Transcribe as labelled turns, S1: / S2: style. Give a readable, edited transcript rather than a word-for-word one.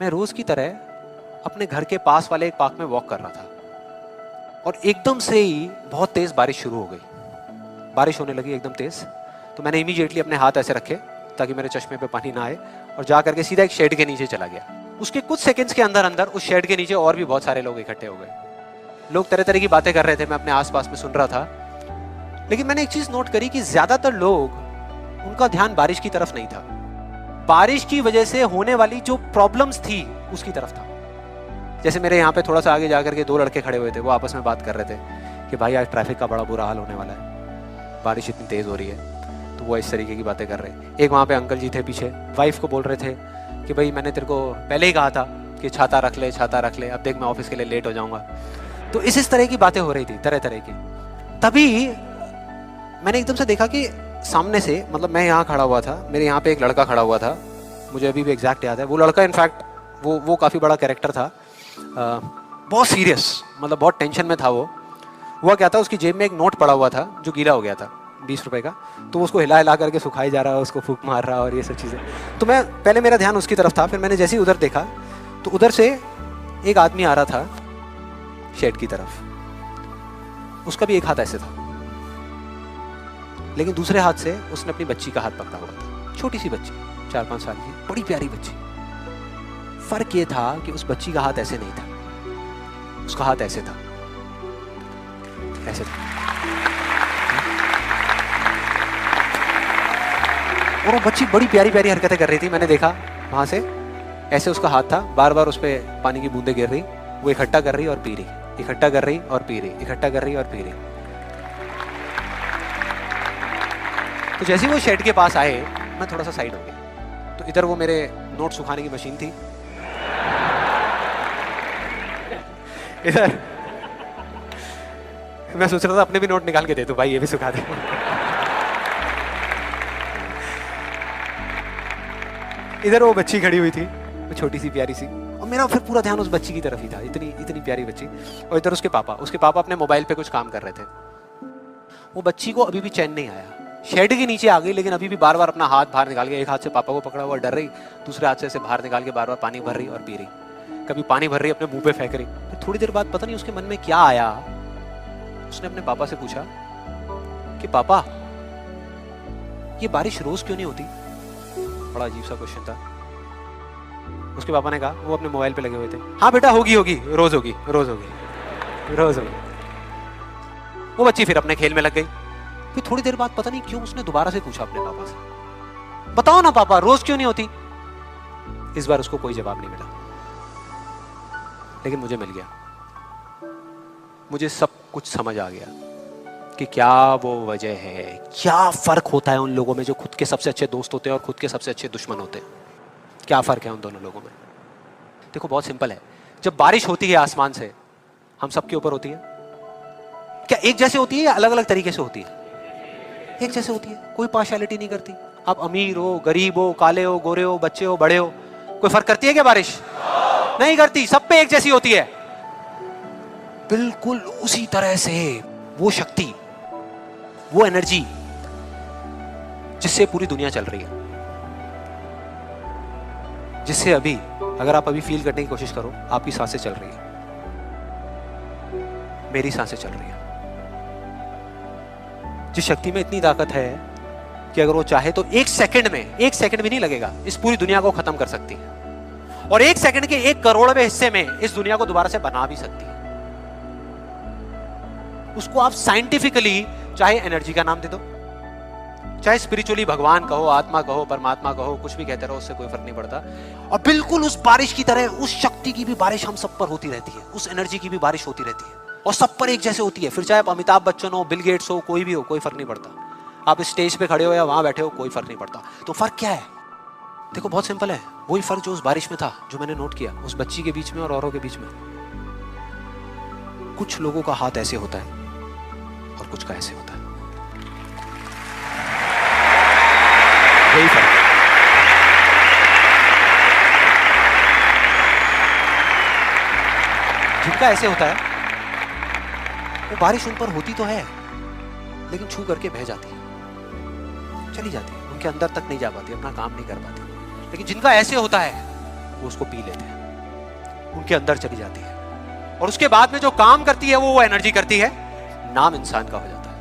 S1: मैं रोज की तरह अपने घर के पास वाले एक पार्क में वॉक कर रहा था और एकदम से ही बहुत तेज बारिश शुरू हो गई। बारिश होने लगी एकदम तेज, तो मैंने इमीडिएटली अपने हाथ ऐसे रखे ताकि मेरे चश्मे पे पानी ना आए और जा करके सीधा एक शेड के नीचे चला गया। उसके कुछ सेकंड्स के अंदर अंदर उस शेड के नीचे और भी बहुत सारे लोग इकट्ठे हो गए। लोग तरह तरह की बातें कर रहे थे, मैं अपने आसपास में सुन रहा था। लेकिन मैंने एक चीज नोट करी कि ज्यादातर लोग, उनका ध्यान बारिश की तरफ नहीं था, बारिश की वजह से होने वाली जो प्रॉब्लम्स थी उसकी तरफ था। जैसे मेरे यहाँ पे थोड़ा सा आगे जाकर के दो लड़के खड़े हुए थे, वो आपस में बात कर रहे थे कि भाई आज ट्रैफिक का बड़ा बुरा हाल होने वाला है, बारिश इतनी तेज हो रही है। तो वो इस तरीके की बातें कर रहे। एक वहाँ पे अंकल जी थे पीछे, वाइफ को बोल रहे थे कि भाई मैंने तेरे को पहले ही कहा था कि छाता रख ले, छाता रख ले, अब देख मैं ऑफिस के लिए लेट हो जाऊंगा। तो इस तरह की बातें हो रही थी, तरह तरह की। तभी मैंने एकदम से देखा कि सामने से, मतलब मैं यहाँ खड़ा हुआ था, मेरे यहाँ पे एक लड़का खड़ा हुआ था, मुझे अभी भी एग्जैक्ट याद है। वो लड़का इनफैक्ट वो काफ़ी बड़ा कैरेक्टर था, बहुत सीरियस, मतलब बहुत टेंशन में था वो। हुआ क्या था, उसकी जेब में एक नोट पड़ा हुआ था जो गीला हो गया था, 20 रुपए का। तो उसको हिला हिला करके सुखाई जा रहा है, उसको फूंक मार रहा और ये सब चीज़ें। तो मैं पहले, मेरा ध्यान उसकी तरफ था, फिर मैंने जैसे ही उधर देखा तो उधर से एक आदमी आ रहा था शेड की तरफ। उसका भी एक हाथ ऐसे था, लेकिन दूसरे हाथ से उसने अपनी बच्ची का हाथ पकड़ा हुआ था, छोटी सी बच्ची, 4-5 साल की, बड़ी प्यारी बच्ची। फर्क ये था कि उस बच्ची का हाथ ऐसे नहीं था, उसका हाथ ऐसे था, ऐसे था। और वो बच्ची बड़ी प्यारी प्यारी हरकतें कर रही थी। मैंने देखा वहां से, ऐसे उसका हाथ था, बार बार उस पर पानी की बूंदें गिर रही, वो इकट्ठा कर रही और पी रही, इकट्ठा कर रही और पी रही, इकट्ठा कर रही और पी रही। तो जैसे ही वो शेड के पास आए, मैं थोड़ा सा साइड हो गया। तो इधर वो मेरे नोट सुखाने की मशीन थी, इधर मैं सोच रहा था अपने भी नोट निकाल के दे दूं, भाई ये भी सुखा दे। इधर वो बच्ची खड़ी हुई थी, वो छोटी सी प्यारी सी, और मेरा फिर पूरा ध्यान उस बच्ची की तरफ ही था, इतनी इतनी प्यारी बच्ची। और इधर उसके पापा अपने मोबाइल पे कुछ काम कर रहे थे। वो बच्ची को अभी भी चैन नहीं आया, शेड के नीचे आ गई, लेकिन अभी भी बार बार अपना हाथ बाहर निकाल के, एक हाथ से पापा को पकड़ा हुआ डर रही, दूसरे हाथ से ऐसे बाहर निकाल के बार बार पानी भर रही और पी रही। कभी पानी भर रही, अपने मुंह पे फेंक रही। फिर थोड़ी देर बाद पता नहीं उसके मन में क्या आया, उसने अपने पापा से पूछा कि पापा, ये बारिश रोज क्यों नहीं होती? बड़ा अजीब सा क्वेश्चन था। उसके पापा ने कहा, वो अपने मोबाइल पे लगे हुए थे, हाँ बेटा होगी होगी, रोज होगी, रोज होगी, रोज होगी। वो बच्ची फिर अपने खेल में लग गई। फिर थोड़ी देर बाद पता नहीं क्यों उसने दोबारा से पूछा अपने पापा से, बताओ ना पापा, रोज क्यों नहीं होती? इस बार उसको कोई जवाब नहीं मिला, लेकिन मुझे मिल गया। मुझे सब कुछ समझ आ गया कि क्या वो वजह है, क्या फर्क होता है उन लोगों में जो खुद के सबसे अच्छे दोस्त होते हैं और खुद के सबसे अच्छे दुश्मन होते हैं। क्या फर्क है उन दोनों लोगों में? देखो बहुत सिंपल है। जब बारिश होती है आसमान से, हम सबके ऊपर होती है, क्या एक जैसे होती है या अलग अलग तरीके से होती है? एक जैसे होती है, कोई पार्शियलिटी नहीं करती। आप अमीर हो, गरीब हो, काले हो, गोरे हो, बच्चे हो, बड़े हो, कोई फर्क करती है क्या बारिश? नहीं करती, सब पे एक जैसी होती है। बिल्कुल उसी तरह से वो शक्ति, वो एनर्जी जिससे पूरी दुनिया चल रही है, जिससे अभी, अगर आप अभी फील करने की कोशिश करो, आपकी सांसें चल रही है, मेरी सांसें चल रही है। जिस शक्ति में इतनी ताकत है कि अगर वो चाहे तो एक सेकंड भी नहीं लगेगा, इस पूरी दुनिया को खत्म कर सकती है, और एक सेकंड के 1 करोड़वें हिस्से में इस दुनिया को दोबारा से बना भी सकती है। उसको आप साइंटिफिकली चाहे एनर्जी का नाम दे दो, चाहे स्पिरिचुअली भगवान कहो, आत्मा कहो, परमात्मा कहो, कुछ भी कहते रहो, उससे कोई फर्क नहीं पड़ता। और बिल्कुल उस बारिश की तरह, उस शक्ति की भी बारिश हम सब पर होती रहती है, उस एनर्जी की भी बारिश होती रहती है, और सब पर एक जैसे होती है। फिर चाहे आप अमिताभ बच्चन हो, बिल गेट्स हो, कोई भी हो, कोई फर्क नहीं पड़ता। आप इस स्टेज पे खड़े हो या वहां बैठे हो, कोई फर्क नहीं पड़ता। तो फर्क क्या है? देखो बहुत सिंपल है, वही फर्क जो उस बारिश में था, जो मैंने नोट किया उस बच्ची के बीच में और औरों के बीच में। कुछ लोगों का हाथ ऐसे होता है और कुछ का ऐसे होता है, यही फर्क है। जिनका ऐसे होता है, वो बारिश उन पर होती तो है, लेकिन छू करके बह जाती है, चली जाती है, उनके अंदर तक नहीं जा पाती, अपना काम नहीं कर पाती। लेकिन जिनका ऐसे होता है, वो उसको पी लेते हैं, उनके अंदर चली जाती है, और उसके बाद में जो काम करती है वो एनर्जी करती है, नाम इंसान का हो जाता है।